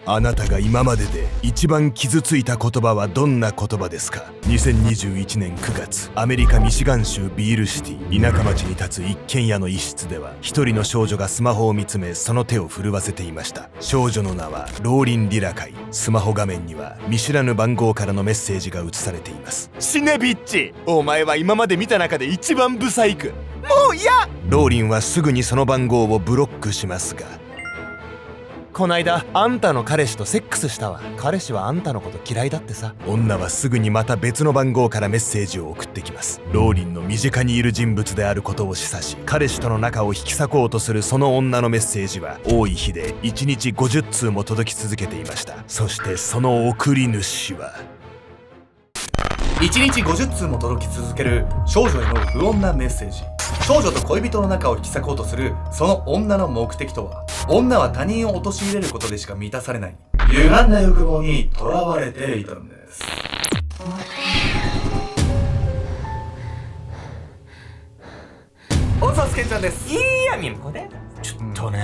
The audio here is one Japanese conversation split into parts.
あなたが今までで一番傷ついた言葉はどんな言葉ですか？ 2021 年9月、アメリカミシガン州ビールシティ田舎町に立つ一軒家の一室では、一人の少女がスマホを見つめ、その手を震わせていました。少女の名はローリン・リラカイ。スマホ画面には見知らぬ番号からのメッセージが映されています。死ねビッチ、お前は今まで見た中で一番ブサイク。もう嫌。ローリンはすぐにその番号をブロックしますが、こないだあんたの彼氏とセックスしたわ。彼氏はあんたのこと嫌いだってさ。女はすぐにまた別の番号からメッセージを送ってきます。ローリンの身近にいる人物であることを示唆し、彼氏との仲を引き裂こうとするその女のメッセージは多い日で1日50通も届き続けていました。そしてその送り主は1日50通も届き続ける少女への不穏なメッセージ。少女と恋人の仲を引き裂こうとするその女の目的とは、女は他人を陥れることでしか満たされない歪んだ欲望にとらわれていたんです。おさすけんちゃんです。いやみんこれちょっとね、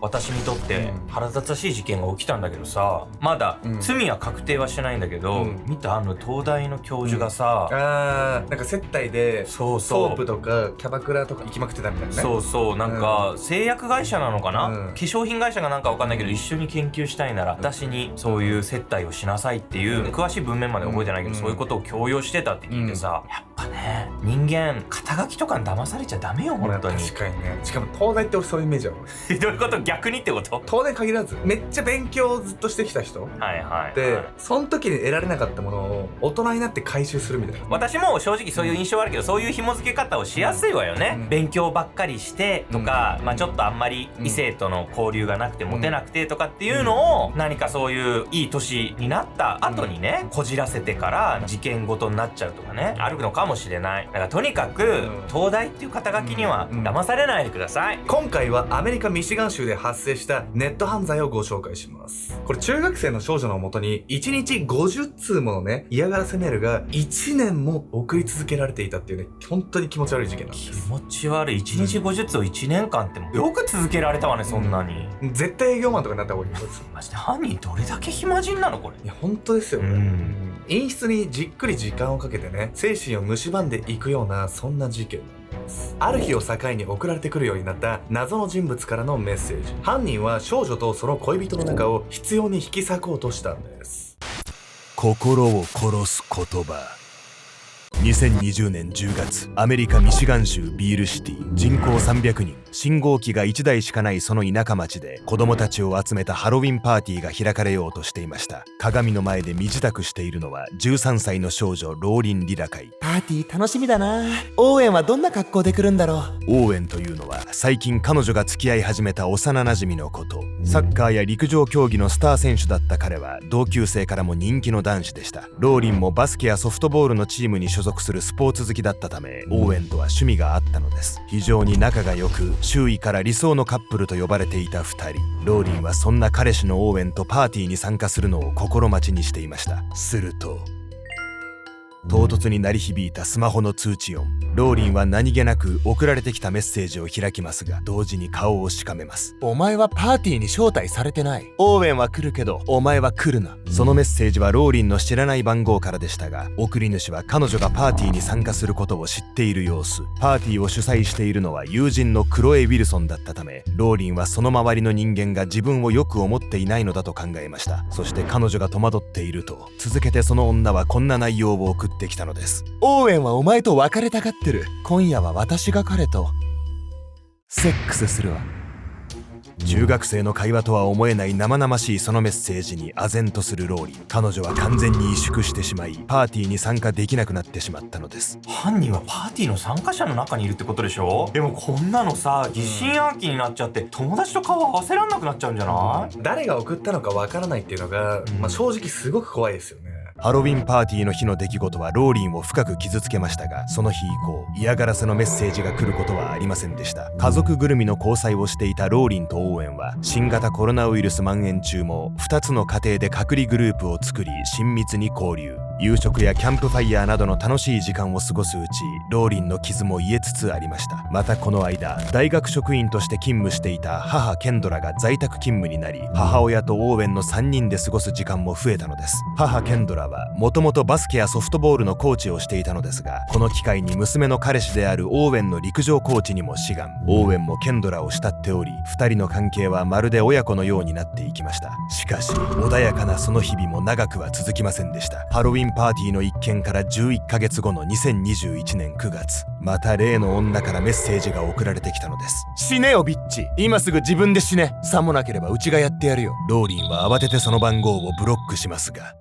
私にとって腹立たしい事件が起きたんだけどさ、まだ罪は確定はしてないんだけど、見た東大の教授がさ、なんか接待でソープとかキャバクラとか行きまくってたみたいなね。そうそう、なんか製薬会社なのかな、化粧品会社がなんかわかんないけど、一緒に研究したいなら私にそういう接待をしなさいっていう、詳しい文面まで覚えてないけど、そういうことを強要してたって聞いてさ、やっぱね、人間肩書きとかに騙されちゃダメよ本当に。確かにね。しかも東大って俺そういうイメージある。どういうこと？逆にってこと？東大限らずめっちゃ勉強をずっとしてきた人で、その時に得られなかったものを大人になって回収するみたいな。私も正直そういう印象はあるけど、そういう紐付け方をしやすいわよね。勉強ばっかりしてとか、まあちょっとあんまり異性との交流がなくてモテなくてとかっていうのを、何かそういういい年になった後にね、こじらせてから事件ごとになっちゃうとかね、あるのかもしれない。だからとにかく東大っていう肩書きには騙されないでください。今回はアメリカミシガン州で発生したネット犯罪をご紹介します。これ中学生の少女のもとに1日50通ものね、嫌がらせメールが1年も送り続けられていたっていうね、本当に気持ち悪い事件なんです。気持ち悪い。1日50通を1年間ってよく続けられたわね、そんなに。絶対営業マンとかになった方がいいです。マジで犯人どれだけ暇人なのこれ。いや本当ですよね。陰湿にじっくり時間をかけてね、精神を蝕んでいくような、そんな事件なんです。ある日を境に送られてくるようになった謎の人物からのメッセージ。犯人は少女とその恋人の仲を執拗に引き裂こうとしたんです。心を殺す言葉。2020年10月、アメリカミシガン州ビールシティ、人口300人、信号機が1台しかないその田舎町で、子供たちを集めたハロウィンパーティーが開かれようとしていました。鏡の前で身支度しているのは13歳の少女ローリン・リラカイ。パーティー楽しみだな。オーエンはどんな格好で来るんだろう。オーエンというのは最近彼女が付き合い始めた幼馴染のこと。サッカーや陸上競技のスター選手だった彼は同級生からも人気の男子でした。ローリンもバスケやソフトボールのチームに所属するスポーツ好きだったため、オーエンとは趣味があったのです。非常に仲が良く、周囲から理想のカップルと呼ばれていた2人。ローリンはそんな彼氏のオーエンとパーティーに参加するのを心待ちにしていました。すると唐突に鳴り響いたスマホの通知音。ローリンは何気なく送られてきたメッセージを開きますが、同時に顔をしかめます。お前はパーティーに招待されてない。オーエンは来るけどお前は来るな。そのメッセージはローリンの知らない番号からでしたが、送り主は彼女がパーティーに参加することを知っている様子。パーティーを主催しているのは友人のクロエ・ウィルソンだったため、ローリンはその周りの人間が自分をよく思っていないのだと考えました。そして彼女が戸惑っていると、続けてその女はこんな内容を送ってきたのです。オーエンはお前と別れたがってる。今夜は私が彼とセックスするわ。中学生の会話とは思えない生々しいそのメッセージに唖然とするローリン。彼女は完全に萎縮してしまい、パーティーに参加できなくなってしまったのです。犯人はパーティーの参加者の中にいるってことでしょ？でもこんなのさ、疑心暗鬼になっちゃって友達と顔合わせらんなくなっちゃうんじゃない？誰が送ったのかわからないっていうのが、正直すごく怖いですよね。ハロウィンパーティーの日の出来事はローリンを深く傷つけましたが、その日以降嫌がらせのメッセージが来ることはありませんでした。家族ぐるみの交際をしていたローリンとオーエンは、新型コロナウイルス蔓延中も2つの家庭で隔離グループを作り親密に交流。夕食やキャンプファイヤーなどの楽しい時間を過ごすうち、ローリンの傷も癒えつつありました。またこの間、大学職員として勤務していた母ケンドラが在宅勤務になり、母親とオーウェンの3人で過ごす時間も増えたのです。母ケンドラはもともとバスケやソフトボールのコーチをしていたのですが、この機会に娘の彼氏であるオーウェンの陸上コーチにも志願。オーウェンもケンドラを慕っており、2人の関係はまるで親子のようになっていきました。しかし穏やかなその日々も長くは続きませんでした。ハロウィンパーティーの一件から11ヶ月後の2021年9月、また例の女からメッセージが送られてきたのです。死ねよビッチ、今すぐ自分で死ね、さもなければうちがやってやるよ。ローリンは慌ててその番号をブロックしますが、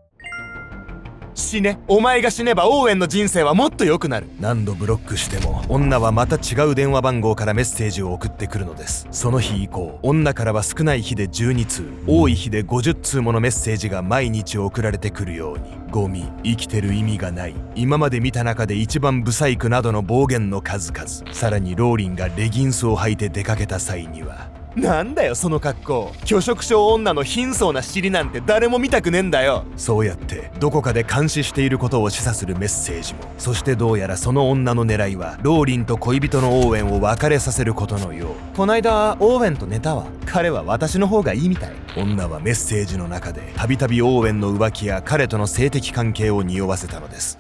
死ね、お前が死ねばオーウェンの人生はもっと良くなる。何度ブロックしても女はまた違う電話番号からメッセージを送ってくるのです。その日以降、女からは少ない日で12通、多い日で50通ものメッセージが毎日送られてくるように。ゴミ、生きてる意味がない、今まで見た中で一番ブサイクなどの暴言の数々。さらにローリンがレギンスを履いて出かけた際には、なんだよその格好、拒食症女の貧相な尻なんて誰も見たくねえんだよ。そうやってどこかで監視していることを示唆するメッセージも。そしてどうやらその女の狙いはローリンと恋人のオーウェンを別れさせることのよう。こないだオーウェンと寝たわ、彼は私の方がいいみたい。女はメッセージの中でたびたびオーウェンの浮気や彼との性的関係を匂わせたのです。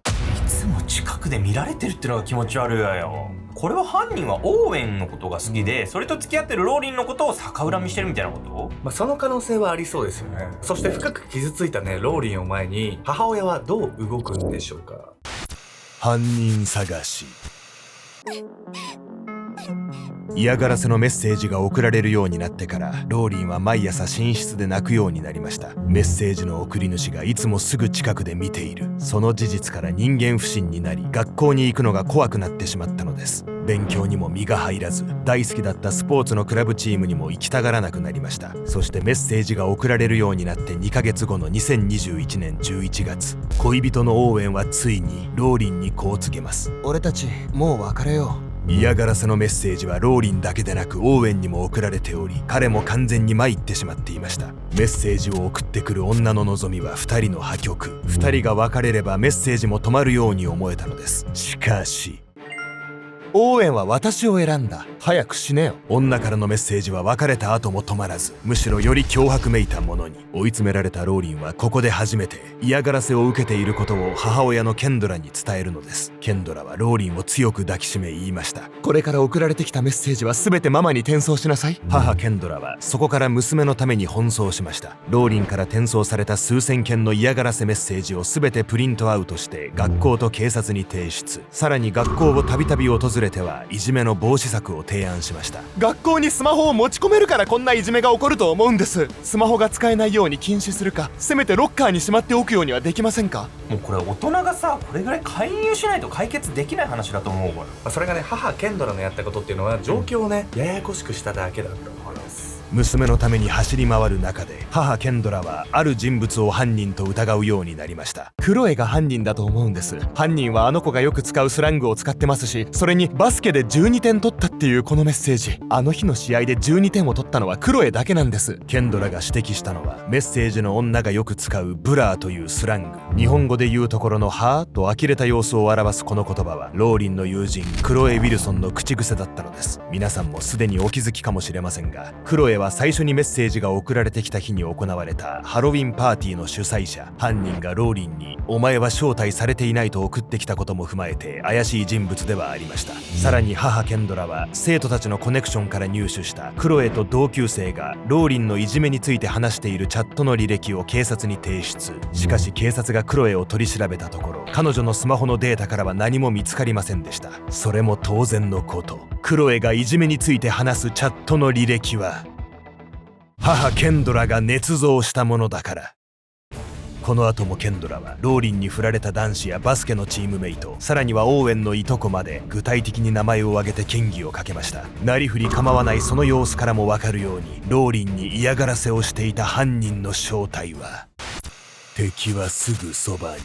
いつも近くで見られてるってのが気持ち悪いわよ。これは犯人はオーウェンのことが好きで、それと付き合ってるローリンのことを逆恨みしてるみたいなこと？その可能性はありそうですよね。そして深く傷ついたねローリンを前に母親はどう動くんでしょうか。犯人探し。嫌がらせのメッセージが送られるようになってから、ローリンは毎朝寝室で泣くようになりました。メッセージの送り主がいつもすぐ近くで見ている、その事実から人間不信になり、学校に行くのが怖くなってしまったのです。勉強にも身が入らず、大好きだったスポーツのクラブチームにも行きたがらなくなりました。そしてメッセージが送られるようになって2ヶ月後の2021年11月、恋人のオーウェンはついにローリンにこう告げます。俺たちもう別れよう。嫌がらせのメッセージはローリンだけでなくオーウェンにも送られており、彼も完全に参ってしまっていました。メッセージを送ってくる女の望みは2人の破局。2人が別れればメッセージも止まるように思えたのです。しかしオーウェンは私を選んだ。早く死ねよ。女からのメッセージは別れた後も止まらず、むしろより脅迫めいたものに。追い詰められたローリンはここで初めて嫌がらせを受けていることを母親のケンドラに伝えるのです。ケンドラはローリンを強く抱きしめ言いました。これから送られてきたメッセージは全てママに転送しなさい。母ケンドラはそこから娘のために奔走しました。ローリンから転送された数千件の嫌がらせメッセージを全てプリントアウトして学校と警察に提出。さらに学校をたびたび訪れてはいじめの防止策を提案しました。学校にスマホを持ち込めるからこんないじめが起こると思うんです。スマホが使えないように禁止するか、せめてロッカーにしまっておくようにはできませんか。もうこれ大人がさ、これぐらい介入しないと解決できない話だと思うわよ。それがね、母ケンドラのやったことっていうのは状況をね、ややこしくしただけだと思います。娘のために走り回る中で、母ケンドラはある人物を犯人と疑うようになりました。クロエが犯人だと思うんです。犯人はあの子がよく使うスラングを使ってますし、それにバスケで12点取ったっていうこのメッセージ、あの日の試合で12点を取ったのはクロエだけなんです。ケンドラが指摘したのは、メッセージの女がよく使うブラーというスラング。日本語で言うところのはぁと呆れた様子を表すこの言葉は、ローリンの友人クロエ・ウィルソンの口癖だったのです。皆さんもすでにお気づきかもしれませんが、クロエは最初にメッセージが送られてきた日に行われたハロウィンパーティーの主催者。犯人がローリンにお前は招待されていないと送ってきたことも踏まえて怪しい人物ではありました。さらに母ケンドラは生徒たちのコネクションから入手したクロエと同級生がローリンのいじめについて話しているチャットの履歴を警察に提出。しかし警察がクロエを取り調べたところ、彼女のスマホのデータからは何も見つかりませんでした。それも当然のこと、クロエがいじめについて話すチャットの履歴は母ケンドラが捏造したものだから。この後もケンドラはローリンに振られた男子やバスケのチームメイト、さらにはオーウェンのいとこまで具体的に名前を挙げて嫌疑をかけました。なりふり構わないその様子からもわかるように、ローリンに嫌がらせをしていた犯人の正体は、敵はすぐそばに。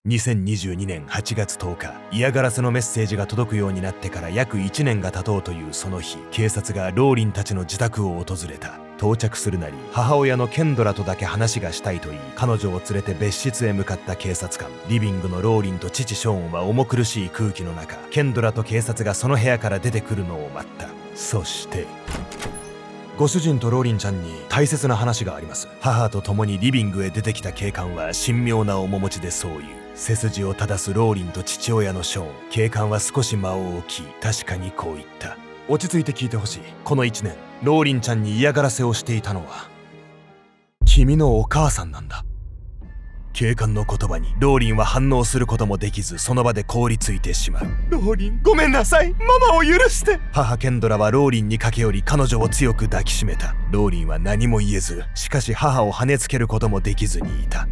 2022年8月10日、嫌がらせのメッセージが届くようになってから約1年が経とうというその日、警察がローリンたちの自宅を訪れた。到着するなり母親のケンドラとだけ話がしたいと言い、彼女を連れて別室へ向かった警察官。リビングのローリンと父ショーンは重苦しい空気の中、ケンドラと警察がその部屋から出てくるのを待った。そしてご主人とローリンちゃんに大切な話があります。母と共にリビングへ出てきた警官は神妙な面持ちでそう言う。背筋を正すローリンと父親のショーン。警官は少し間を置き、確かにこう言った。落ち着いて聞いてほしい。この1年ローリンちゃんに嫌がらせをしていたのは君のお母さんなんだ。警官の言葉にローリンは反応することもできず、その場で凍りついてしまう。ローリン、ごめんなさい、ママを許して。母ケンドラはローリンに駆け寄り彼女を強く抱きしめた。ローリンは何も言えず、しかし母を跳ねつけることもできずにいた。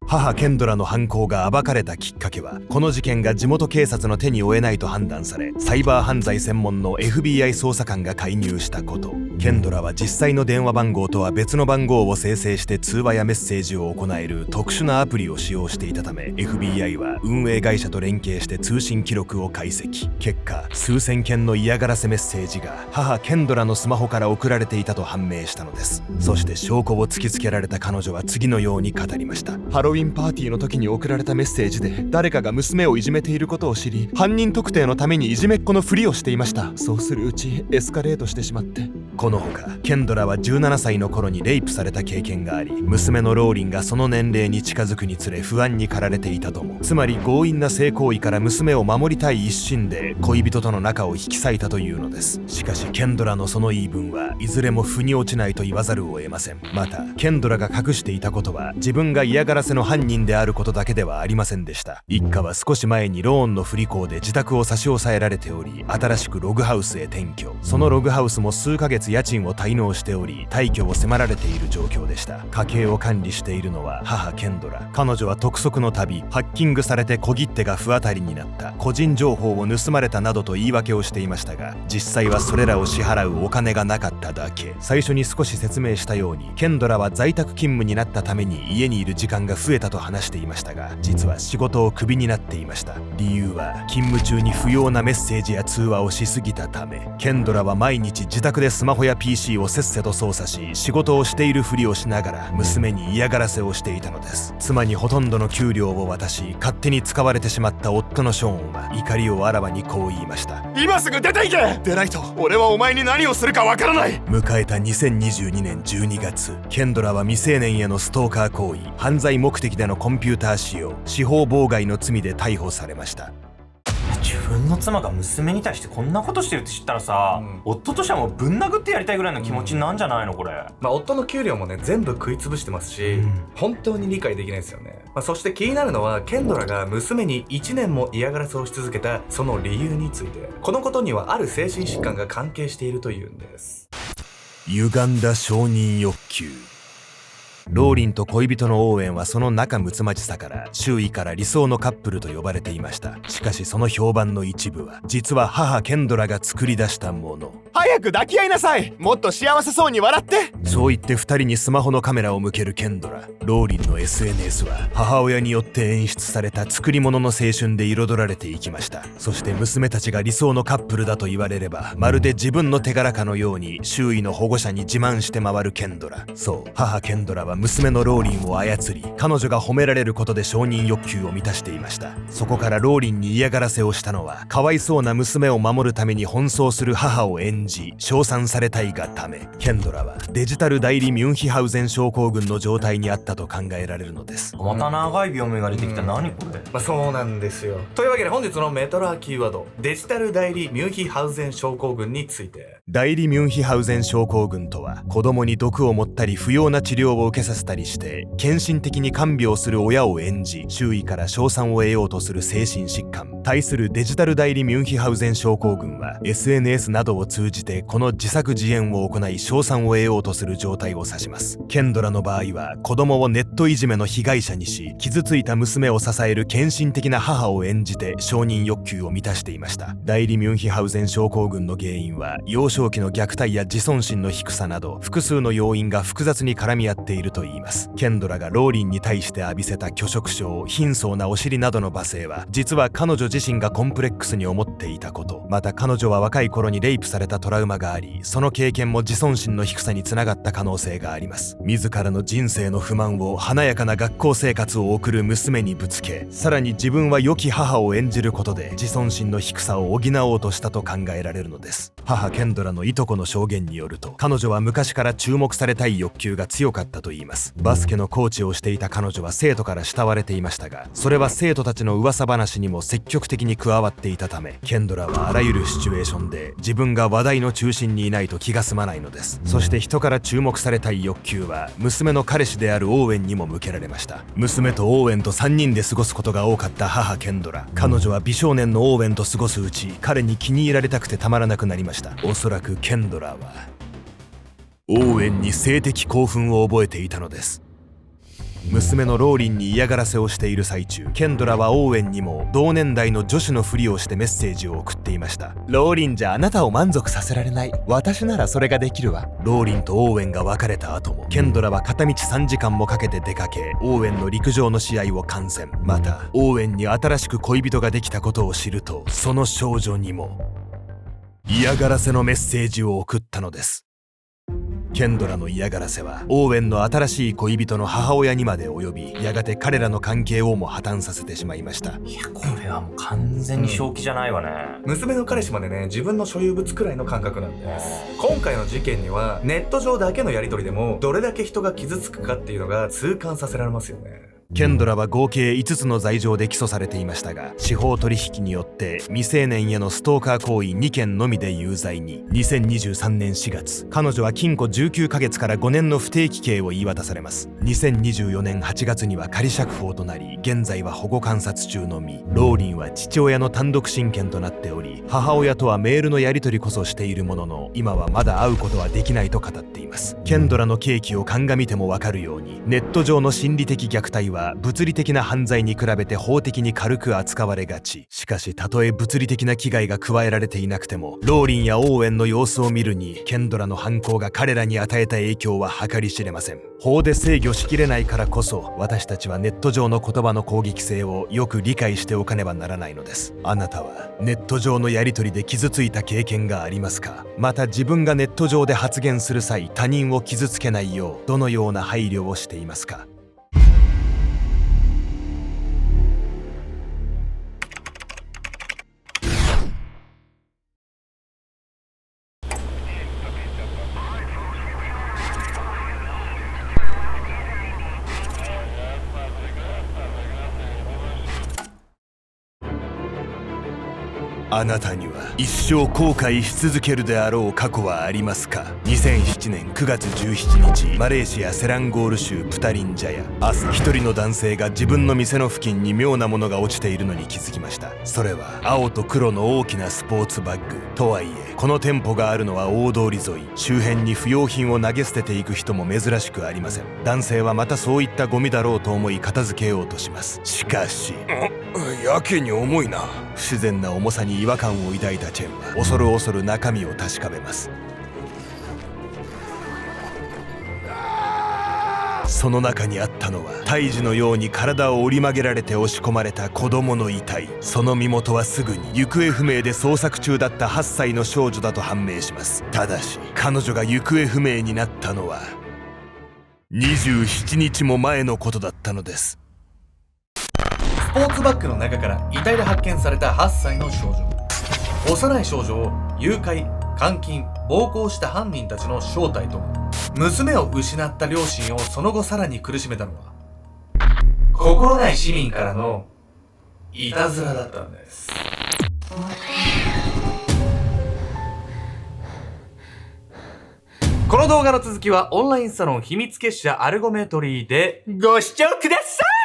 母ケンドラの犯行が暴かれたきっかけは、この事件が地元警察の手に負えないと判断され、サイバー犯罪専門の FBI 捜査官が介入したこと。ケンドラは実際の電話番号とは別の番号を生成して通話やメッセージを行える特殊なアプリを使用していたため、 FBI は運営会社と連携して通信記録を解析。結果、数千件の嫌がらせメッセージが母ケンドラのスマホから送られていたと判明したのです。そして証拠を突きつけられた彼女は次のように語りました。ハロウィンパーティーの時に送られたメッセージで、誰かが娘をいじめていることを知り、犯人特定のためにいじめっ子のふりをしていました。そうするうちエスカレートしてしまって。このほかケンドラは17歳の頃にレイプされた経験があり、娘のローリンがその年齢に近づくにつれ不安に駆られていたとも。つまり強引な性行為から娘を守りたい一心で恋人との仲を引き裂いたというのです。しかしケンドラのその言い分はいずれも腑に落ちないと言わざるを得ません。またケンドラが隠していたことは、自分が嫌がらせの犯人であることだけではありませんでした。一家は少し前にローンの不履行で自宅を差し押さえられており、新しくログハウスへ転居。そのログハウスも数ヶ月家賃を滞納しており、退去を迫られている状況でした。家計を管理しているのは母ケンドラ。彼女は督促の度ハッキングされて小切手が不当たりになった、個人情報を盗まれたなどと言い訳をしていましたが、実際はそれらを支払うお金がなかっただけ。最初に少し説明したように、ケンドラは在宅勤務になったために家にいる時間が増えたと話していましたが、実は仕事をクビになっていました。理由は勤務中に不要なメッセージや通話をしすぎたため。ケンドラは毎日自宅でスマホや PC をせっせと操作し、仕事をしているふりをしながら娘に嫌がらせをしていたのです。妻にほとんどの給料を渡し、勝手に使われてしまった夫のショーンは怒りをあらわにこう言いました。今すぐ出て行け。でないと俺はお前に何をするかわからない。迎えた2022年12月、ケンドラは未成年へのストーカー行為、犯罪目的でのコンピューター使用、司法妨害の罪で逮捕されました。自分の妻が娘に対してこんなことしてるって知ったらさ、夫としてはもうぶん殴ってやりたいぐらいの気持ちなんじゃないのこれ。夫の給料もね全部食い潰してますし、本当に理解できないですよね。そして気になるのは、ケンドラが娘に1年も嫌がらせをし続けたその理由について。このことにはある精神疾患が関係しているというんです。歪んだ承認欲求。ローリンと恋人のオーエンはその仲睦まじさから周囲から理想のカップルと呼ばれていました。しかしその評判の一部は実は母ケンドラが作り出したもの。早く抱き合いなさい。もっと幸せそうに笑って。そう言って2人にスマホのカメラを向けるケンドラ。ローリンの SNS は母親によって演出された作り物の青春で彩られていきました。そして娘たちが理想のカップルだと言われれば、まるで自分の手柄かのように周囲の保護者に自慢して回るケンドラ。そう母ケンドラは娘のローリンを操り、彼女が褒められることで承認欲求を満たしていました。そこからローリンに嫌がらせをしたのは、かわいそうな娘を守るために奔走する母を演じ称賛されたいがため、ケンドラはデジタル代理ミュンヒハウゼン症候群の状態にあったと考えられるのです。また長い病名が出てきた。何これ。そうなんですよ。というわけで本日のメトラーキーワード、デジタル代理ミュンヒハウゼン症候群について。代理ミュンヒハウゼン症候群とは、子供に毒を持ったり不要な治療を受けさせたりして献身的に看病する親を演じ、周囲から称賛を得ようとする精神疾患。対するデジタル代理ミュンヒハウゼン症候群は SNS などを通じてこの自作自演を行い称賛を得ようとする状態を指します。ケンドラの場合は子供をネットいじめの被害者にし、傷ついた娘を支える献身的な母を演じて承認欲求を満たしていました。代理ミュンヒハウゼン症候群の原因は、幼少期の虐待や自尊心の低さなど複数の要因が複雑に絡み合っているとと言います。ケンドラがローリンに対して浴びせた拒食症、貧相なお尻などの罵声は、実は彼女自身がコンプレックスに思っていたこと。また彼女は若い頃にレイプされたトラウマがあり、その経験も自尊心の低さにつながった可能性があります。自らの人生の不満を華やかな学校生活を送る娘にぶつけ、さらに自分は良き母を演じることで自尊心の低さを補おうとしたと考えられるのです。母ケンドラのいとこの証言によると、彼女は昔から注目されたい欲求が強かったといいます。バスケのコーチをしていた彼女は生徒から慕われていましたが、それは生徒たちの噂話にも積極的に加わっていたため、ケンドラはあらゆるシチュエーションで自分が話題の中心にいないと気が済まないのです。そして人から注目されたい欲求は娘の彼氏であるオーウェンにも向けられました。娘とオーウェンと3人で過ごすことが多かった母ケンドラ。彼女は美少年のオーウェンと過ごすうち、彼に気に入られたくてたまらなくなりました。おそらくケンドラはオーウェンに性的興奮を覚えていたのです。娘のローリンに嫌がらせをしている最中、ケンドラはオーウェンにも同年代の女子のふりをしてメッセージを送っていました。ローリンじゃあなたを満足させられない。私ならそれができるわ。ローリンとオーウェンが別れた後も、ケンドラは片道3時間もかけて出かけ、オーウェンの陸上の試合を観戦。またオーウェンに新しく恋人ができたことを知ると、その少女にも嫌がらせのメッセージを送ったのです。ケンドラの嫌がらせはオーウェンの新しい恋人の母親にまで及び、やがて彼らの関係をも破綻させてしまいました。いや、これはもう完全に正気じゃないわね。娘の彼氏までね、自分の所有物くらいの感覚なんです。今回の事件にはネット上だけのやり取りでもどれだけ人が傷つくかっていうのが痛感させられますよね。ケンドラは合計5つの罪状で起訴されていましたが、司法取引によって未成年へのストーカー行為2件のみで有罪に。2023年4月、彼女は禁錮19ヶ月から5年の不定期刑を言い渡されます。2024年8月には仮釈放となり、現在は保護観察中の身。ローリンは父親の単独親権となっており、母親とはメールのやり取りこそしているものの、今はまだ会うことはできないと語っています。ケンドラの刑期を鑑みてもわかるように、ネット上の心理的虐待は物理的な犯罪に比べて法的に軽く扱われがち。しかし、たとえ物理的な危害が加えられていなくても、ローリンやオーウェンの様子を見るに、ケンドラの犯行が彼らに与えた影響は計り知れません。法で制御しきれないからこそ、私たちはネット上の言葉の攻撃性をよく理解しておかねばならないのです。あなたはネット上のやり取りで傷ついた経験がありますか？また自分がネット上で発言する際、他人を傷つけないようどのような配慮をしていますか？あなたには一生後悔し続けるであろう過去はありますか？2007年9月17日、マレーシアセランゴール州プタリンジャヤ。朝、一人の男性が自分の店の付近に妙なものが落ちているのに気づきました。それは青と黒の大きなスポーツバッグ。とはいえ、この店舗があるのは大通り沿い。周辺に不要品を投げ捨てていく人も珍しくありません。男性はまたそういったゴミだろうと思い片付けようとします。しかし、やけに重いな。不自然な重さに違和感を抱いたチェンは恐る恐る中身を確かめます。その中にあったのは胎児のように体を折り曲げられて押し込まれた子供の遺体。その身元はすぐに行方不明で捜索中だった8歳の少女だと判明します。ただし彼女が行方不明になったのは27日も前のことだったのです。スポーツバッグの中から遺体で発見された8歳の少女。幼い少女を誘拐、監禁、暴行した犯人たちの正体とは。娘を失った両親をその後さらに苦しめたのは心ない市民からのいたずらだったんです。この動画の続きはオンラインサロン秘密結社アルゴメトリーでご視聴ください。